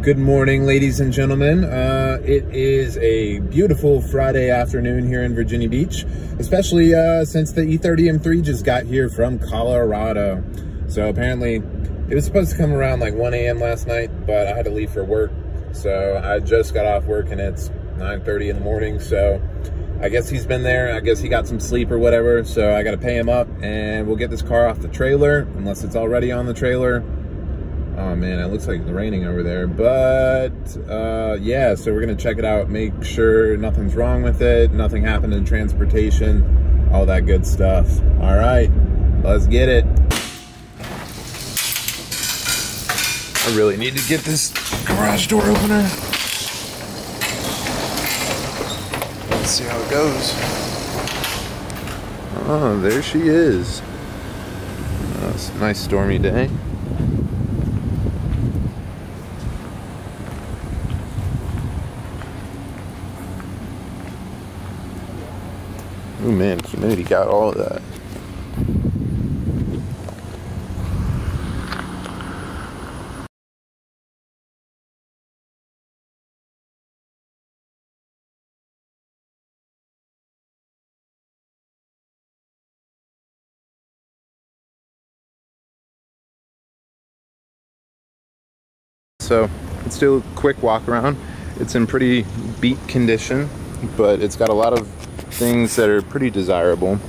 Good morning, ladies and gentlemen. It is a beautiful Friday afternoon here in Virginia Beach, especially since the E30 M3 just got here from Colorado. So apparently it was supposed to come around like 1 a.m. last night, but I had to leave for work. So I just got off work and it's 9:30 in the morning. So I guess he's been there. I guess he got some sleep or whatever. So I got to pay him up and we'll get this car off the trailer, unless it's already on the trailer. Oh man, it looks like it's raining over there, but yeah, so we're gonna check it out, make sure nothing's wrong with it, nothing happened in transportation, all that good stuff. All right, let's get it. I really need to get this garage door opener. Let's see how it goes. Oh, there she is. Oh, it's a nice stormy day. Oh man, humidity got all of that. So let's do a quick walk around. It's in pretty beat condition, but it's got a lot of things that are pretty desirable,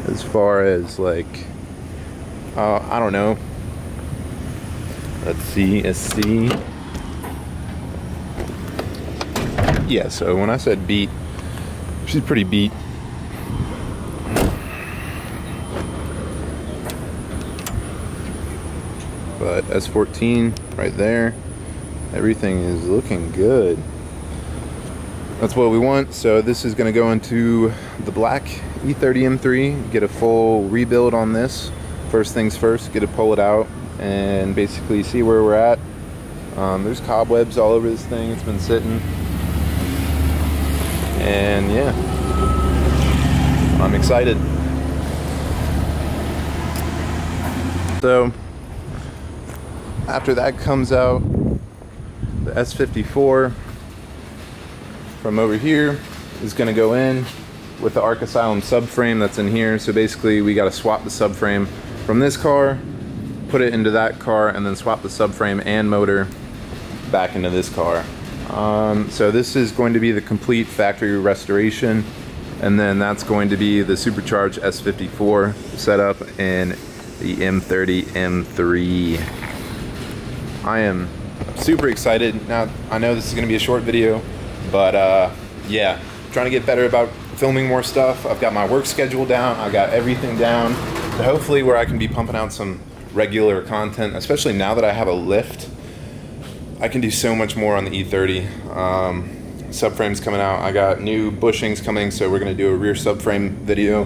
as far as like I don't know, let's see, yeah, so when I said beat, she's pretty beat. But S14 right there, everything is looking good. That's what we want. So this is going to go into the black E30 M3, get a full rebuild on this. First things first, get it, pull it out, and basically see where we're at. There's cobwebs all over this thing. It's been sitting. And yeah, I'm excited. So after that comes out the S54. From over here is going to go in with the Arc Asylum subframe that's in here. So basically we got to swap the subframe from this car, put it into that car, and then swap the subframe and motor back into this car. So this is going to be the complete factory restoration, and then that's going to be the supercharged S54 setup in the M30 M3. I am super excited. Now I know this is going to be a short video, but yeah, trying to get better about filming more stuff. I've got my work schedule down. I got everything down to hopefully where I can be pumping out some regular content, especially now that I have a lift. I can do so much more on the E30. Subframe's coming out. I got new bushings coming, so we're going to do a rear subframe video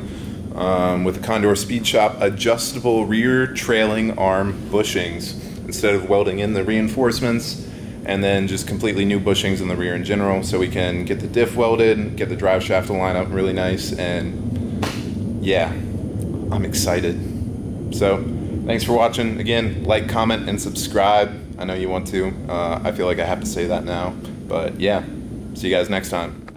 with the Condor Speed Shop adjustable rear trailing arm bushings instead of welding in the reinforcements. And then just completely new bushings in the rear in general, so we can get the diff welded, get the drive shaft to line up really nice, and yeah, I'm excited. So thanks for watching. Again, like, comment, and subscribe. I know you want to. I feel like I have to say that now, but yeah, see you guys next time.